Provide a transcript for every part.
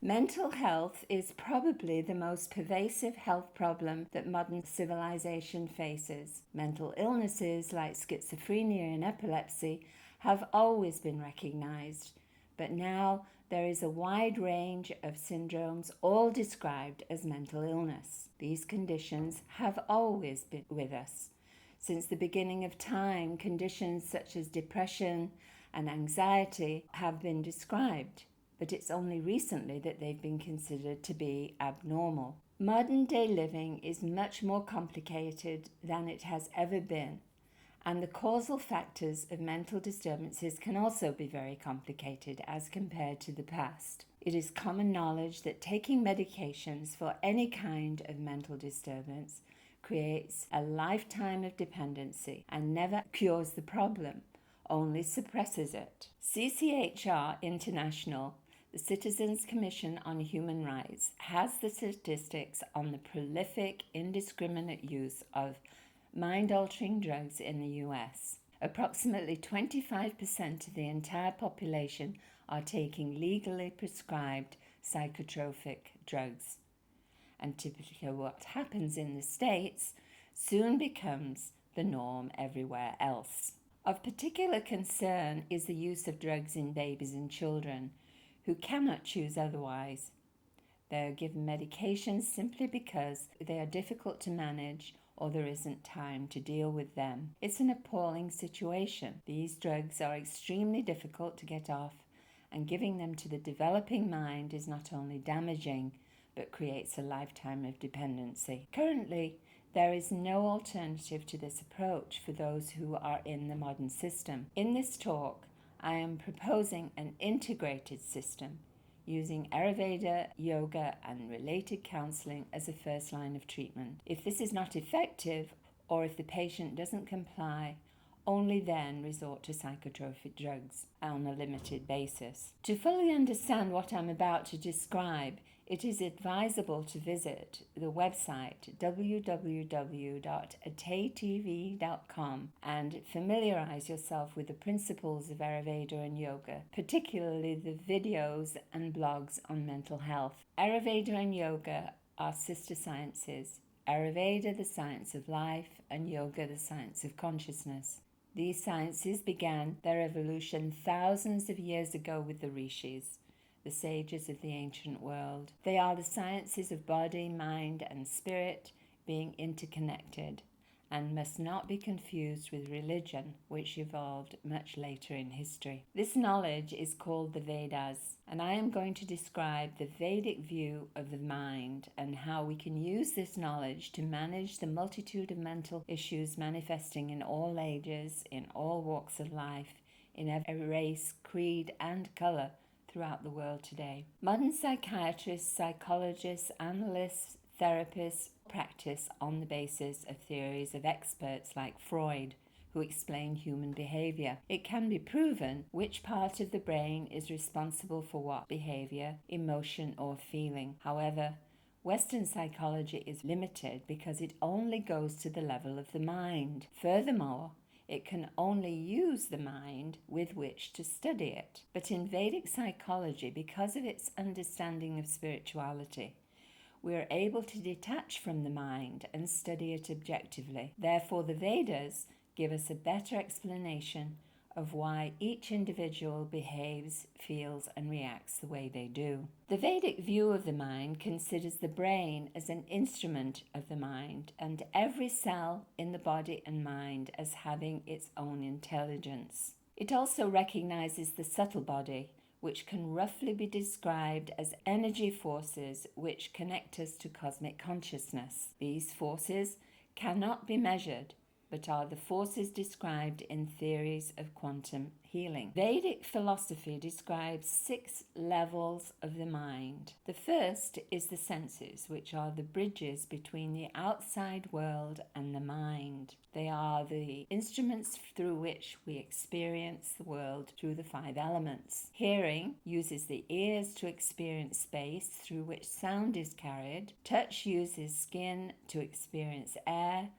Mental health is probably the most pervasive health problem that modern civilization faces. Mental illnesses like schizophrenia and epilepsy have always been recognized, but now there is a wide range of syndromes, all described as mental illness. These conditions have always been with us. Since the beginning of time, conditions such as depression and anxiety have been described, but it's only recently that they've been considered to be abnormal. Modern day living is much more complicated than it has ever been, and the causal factors of mental disturbances can also be very complicated as compared to the past. It is common knowledge that taking medications for any kind of mental disturbance creates a lifetime of dependency and never cures the problem, only suppresses it. CCHR International, the Citizens Commission on Human Rights, has the statistics on the prolific, indiscriminate use of mind-altering drugs in the US. Approximately 25% of the entire population are taking legally prescribed psychotropic drugs. And typically what happens in the States soon becomes the norm everywhere else. Of particular concern is the use of drugs in babies and children who cannot choose otherwise. They are given medications simply because they are difficult to manage or there isn't time to deal with them. It's an appalling situation. These drugs are extremely difficult to get off, and giving them to the developing mind is not only damaging, but creates a lifetime of dependency. Currently, there is no alternative to this approach for those who are in the modern system. In this talk, I am proposing an integrated system using Ayurveda, yoga, and related counseling as a first line of treatment. If this is not effective, or if the patient doesn't comply, only then resort to psychotropic drugs on a limited basis. To fully understand what I'm about to describe, it is advisable to visit the website www.ataytv.com and familiarize yourself with the principles of Ayurveda and yoga, particularly the videos and blogs on mental health. Ayurveda and yoga are sister sciences. Ayurveda, the science of life, and yoga, the science of consciousness. These sciences began their evolution thousands of years ago with the rishis, the sages of the ancient world. They are the sciences of body, mind, and spirit being interconnected, and must not be confused with religion, which evolved much later in history. This knowledge is called the Vedas, and I am going to describe the Vedic view of the mind and how we can use this knowledge to manage the multitude of mental issues manifesting in all ages, in all walks of life, in every race, creed, and color throughout the world today. Modern psychiatrists, psychologists, analysts, therapists practice on the basis of theories of experts like Freud, who explain human behavior. It can be proven which part of the brain is responsible for what behavior, emotion, or feeling. However, Western psychology is limited because it only goes to the level of the mind. Furthermore, it can only use the mind with which to study it. But in Vedic psychology, because of its understanding of spirituality, we are able to detach from the mind and study it objectively. Therefore, the Vedas give us a better explanation of why each individual behaves, feels, and reacts the way they do. The Vedic view of the mind considers the brain as an instrument of the mind, and every cell in the body and mind as having its own intelligence. It also recognizes the subtle body, which can roughly be described as energy forces which connect us to cosmic consciousness. These forces cannot be measured, but are the forces described in theories of quantum healing. Vedic philosophy describes 6 levels of the mind. The first is the senses, which are the bridges between the outside world and the mind. They are the instruments through which we experience the world through the 5 elements. Hearing uses the ears to experience space through which sound is carried. Touch uses skin to experience air.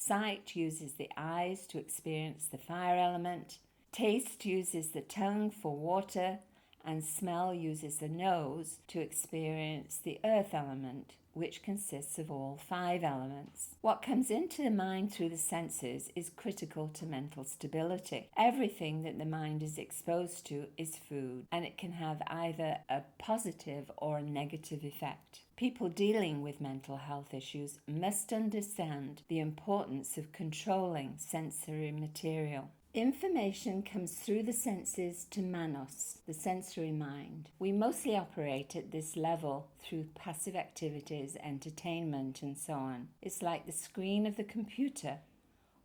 Sight uses the eyes to experience the fire element. Taste uses the tongue for water, and smell uses the nose to experience the earth element, which consists of all 5 elements. What comes into the mind through the senses is critical to mental stability. Everything that the mind is exposed to is food, and it can have either a positive or a negative effect. People dealing with mental health issues must understand the importance of controlling sensory material. Information comes through the senses to manos, the sensory mind. We mostly operate at this level through passive activities, entertainment, and so on. It's like the screen of the computer,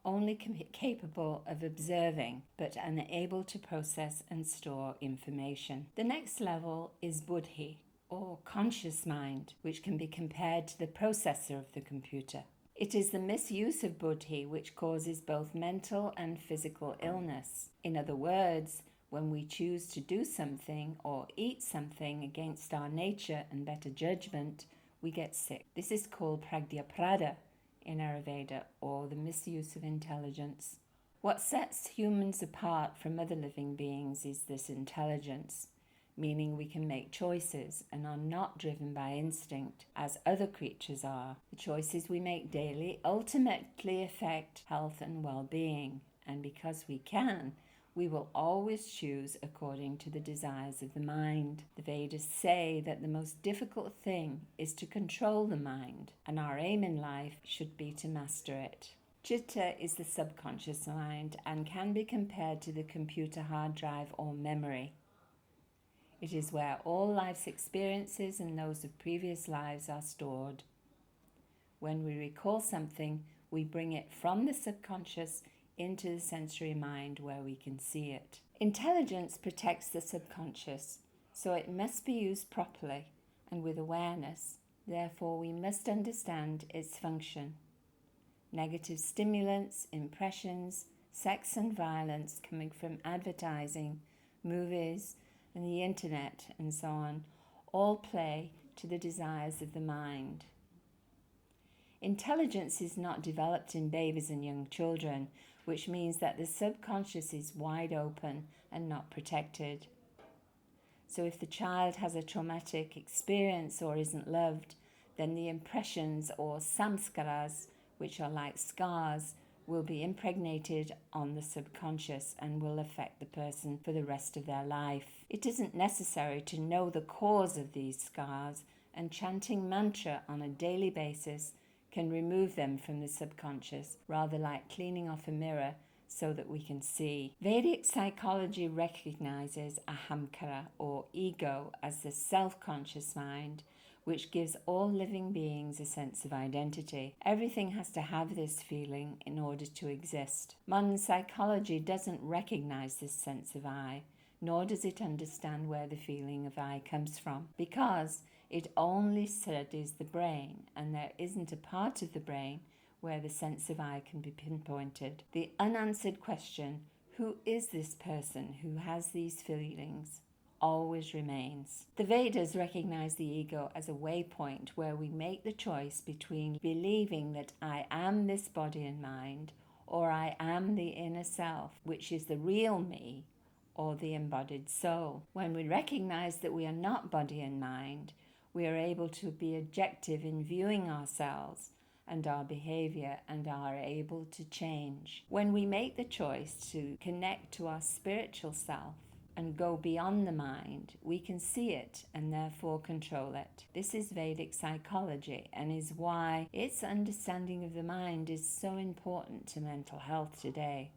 only capable of observing, but unable to process and store information. The next level is buddhi, or conscious mind, which can be compared to the processor of the computer. It is the misuse of buddhi which causes both mental and physical illness. In other words, when we choose to do something or eat something against our nature and better judgment, we get sick. This is called pragyaprada in Ayurveda, or the misuse of intelligence. What sets humans apart from other living beings is this intelligence, meaning we can make choices and are not driven by instinct as other creatures are. The choices we make daily ultimately affect health and well-being, and because we can, we will always choose according to the desires of the mind. The Vedas say that the most difficult thing is to control the mind, and our aim in life should be to master it. Chitta is the subconscious mind and can be compared to the computer hard drive or memory. It is where all life's experiences and those of previous lives are stored. When we recall something, we bring it from the subconscious into the sensory mind where we can see it. Intelligence protects the subconscious, so it must be used properly and with awareness. Therefore, we must understand its function. Negative stimulants, impressions, sex and violence coming from advertising, movies, and the internet and so on, all play to the desires of the mind. Intelligence is not developed in babies and young children, which means that the subconscious is wide open and not protected. So if the child has a traumatic experience or isn't loved, then the impressions or samskaras, which are like scars, will be impregnated on the subconscious and will affect the person for the rest of their life. It isn't necessary to know the cause of these scars, and chanting mantra on a daily basis can remove them from the subconscious, rather like cleaning off a mirror so that we can see. Vedic psychology recognizes ahamkara, or ego, as the self-conscious mind, which gives all living beings a sense of identity. Everything has to have this feeling in order to exist. Modern psychology doesn't recognize this sense of I, nor does it understand where the feeling of I comes from, because it only studies the brain, and there isn't a part of the brain where the sense of I can be pinpointed. The unanswered question, who is this person who has these feelings, always remains. The Vedas recognize the ego as a waypoint where we make the choice between believing that I am this body and mind, or I am the inner self, which is the real me, or the embodied soul. When we recognize that we are not body and mind, we are able to be objective in viewing ourselves and our behavior and are able to change. When we make the choice to connect to our spiritual self and go beyond the mind, we can see it and therefore control it. This is Vedic psychology and is why its understanding of the mind is so important to mental health today.